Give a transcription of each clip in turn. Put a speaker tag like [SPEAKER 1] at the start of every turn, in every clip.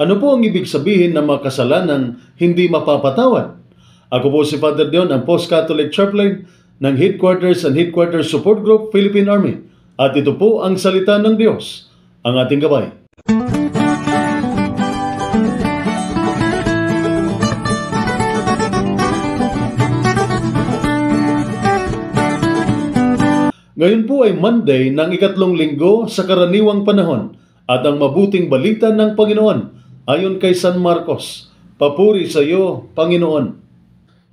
[SPEAKER 1] Ano po ang ibig sabihin ng mga kasalanang hindi mapapatawad? Ako po si Father Dion, ang Post-Catholic Chaplain ng Headquarters and Headquarters Support Group, Philippine Army. At ito po ang salita ng Diyos, ang ating gabay. Ngayon po ay Monday ng ikatlong linggo sa karaniwang panahon at ang mabuting balita ng Panginoon ayon kay San Marcos. Papuri sa iyo, Panginoon.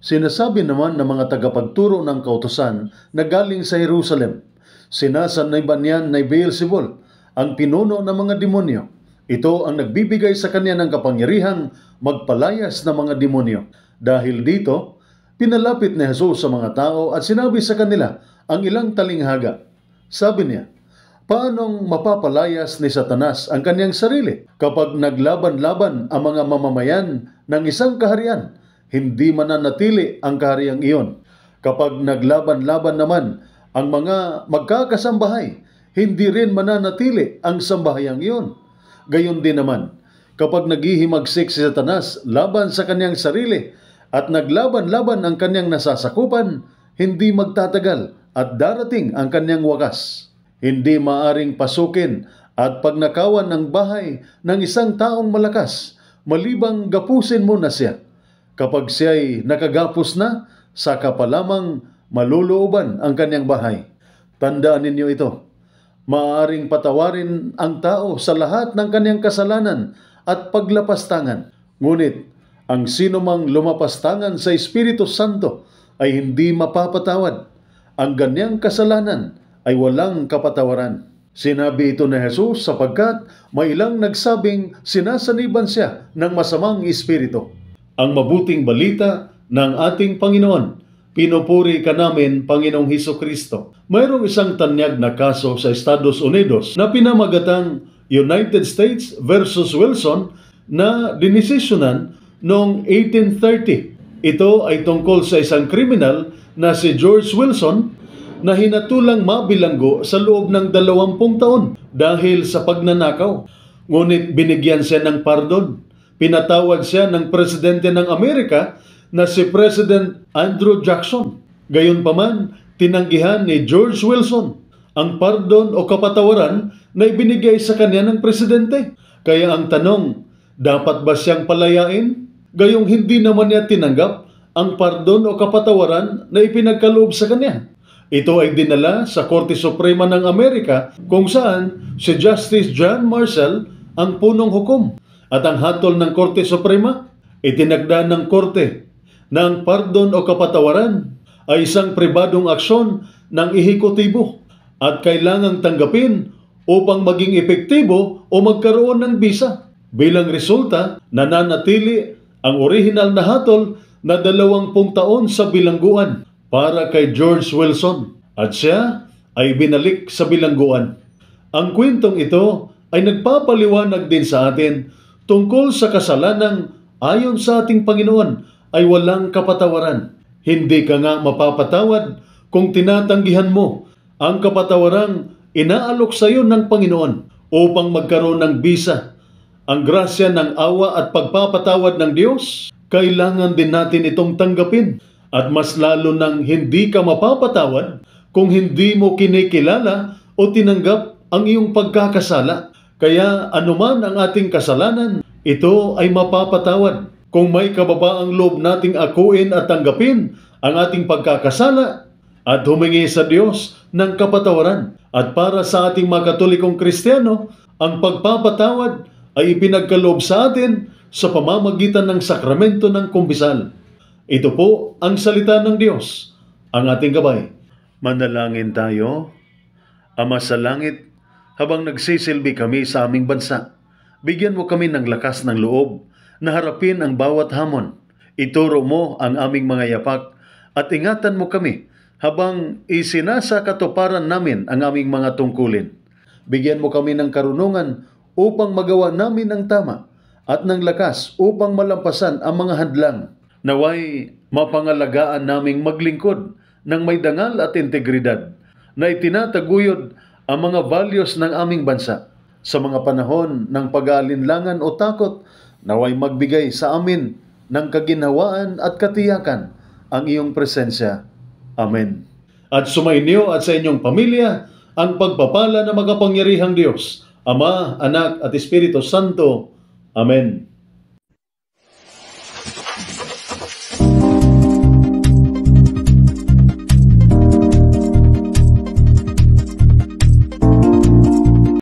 [SPEAKER 1] Sinasabi naman ng mga tagapagturo ng kautusan na galing sa Jerusalem, sinasanayban niyan ni Beelzebul, ang pinuno ng mga demonyo. Ito ang nagbibigay sa kanya ng kapangyarihang magpalayas ng mga demonyo. Dahil dito, pinalapit ni Jesus sa mga tao at sinabi sa kanila ang ilang talinghaga. Sabi niya, paanong mapapalayas ni Satanas ang kanyang sarili kapag naglaban-laban ang mga mamamayan ng isang kaharian? Hindi mananatili ang kahariang iyon. Kapag naglaban-laban naman ang mga magkakasambahay, hindi rin mananatili ang sambahayang iyon. Gayon din naman, kapag naghihimagsik si Satanas laban sa kanyang sarili at naglaban-laban ang kanyang nasasakupan, hindi magtatagal at darating ang kanyang wakas. Hindi maaring pasukin at pagnakawan ng bahay ng isang taong malakas, malibang gapusin mo na siya. Kapag siya'y nakagapos na, saka pa lamang malulooban ang kanyang bahay. Tandaan ninyo ito, maaaring patawarin ang tao sa lahat ng kanyang kasalanan at paglapastangan. Ngunit, ang sinumang lumapastangan sa Espiritu Santo ay hindi mapapatawad. Ang ganyang kasalanan ay walang kapatawaran. Sinabi ito ni Jesus sapagkat may ilang nagsabing sinasaniban siya ng masamang espiritu. Ang mabuting balita ng ating Panginoon. Pinupuri ka namin, Panginoong Hesukristo. Mayroong isang tanyag na kaso sa Estados Unidos na pinamagatang United States versus Wilson na dinesisyonan noong 1830. Ito ay tungkol sa isang kriminal na si George Wilson na hinatulang mabilanggo sa loob ng 20 taon dahil sa pagnanakaw. Ngunit binigyan siya ng pardon. Pinatawad siya ng presidente ng Amerika na si President Andrew Jackson. Gayunpaman, tinanggihan ni George Wilson ang pardon o kapatawaran na ibinigay sa kanya ng presidente. Kaya ang tanong, dapat ba siyang palayain? Gayong hindi naman niya tinanggap ang pardon o kapatawaran na ipinagkaloob sa kanya. Ito ay dinala sa Korte Suprema ng Amerika kung saan si Justice John Marshall ang punong hukom. At ang hatol ng Korte Suprema, itinagda ng Korte na ang pardon o kapatawaran ay isang pribadong aksyon ng ehekutibo at kailangang tanggapin upang maging epektibo o magkaroon ng bisa. Bilang resulta, nananatili ang orihinal na hatol na 20 taon sa bilangguan para kay George Wilson at siya ay binalik sa bilangguan. Ang kwentong ito ay nagpapaliwanag din sa atin tungkol sa kasalanang ayon sa ating Panginoon ay walang kapatawaran. Hindi ka nga mapapatawad kung tinatanggihan mo ang kapatawarang inaalok sa iyo ng Panginoon upang magkaroon ng bisa. Ang grasya ng awa at pagpapatawad ng Diyos, kailangan din natin itong tanggapin. At mas lalo nang hindi ka mapapatawad kung hindi mo kinikilala o tinanggap ang iyong pagkakasala. Kaya anuman ang ating kasalanan, ito ay mapapatawad. Kung may kababaang loob nating akuin at tanggapin ang ating pagkakasala at humingi sa Diyos ng kapatawaran. At para sa ating mga Katolikong Kristiyano, ang pagpapatawad ay ipinagkaloob sa atin sa pamamagitan ng sakramento ng kumbisal. Ito po ang salita ng Diyos, ang ating gabay. Manalangin tayo. Ama sa langit, habang nagsisilbi kami sa aming bansa, bigyan mo kami ng lakas ng loob na harapin ang bawat hamon. Ituro mo ang aming mga yapak at ingatan mo kami habang isinasakatuparan namin ang aming mga tungkulin. Bigyan mo kami ng karunungan upang magawa namin ang tama at ng lakas upang malampasan ang mga hadlang. Naway mapangalagaan naming maglingkod ng may dangal at integridad na itinataguyod ang mga values ng aming bansa Sa mga panahon ng pag-aalinlangan o takot, naway magbigay sa amin ng kaginhawaan at katiyakan ang iyong presensya. Amen. At sumainyo at sa inyong pamilya ang pagpapala ng makapangyarihang Diyos, Ama, Anak at Espiritu Santo. Amen.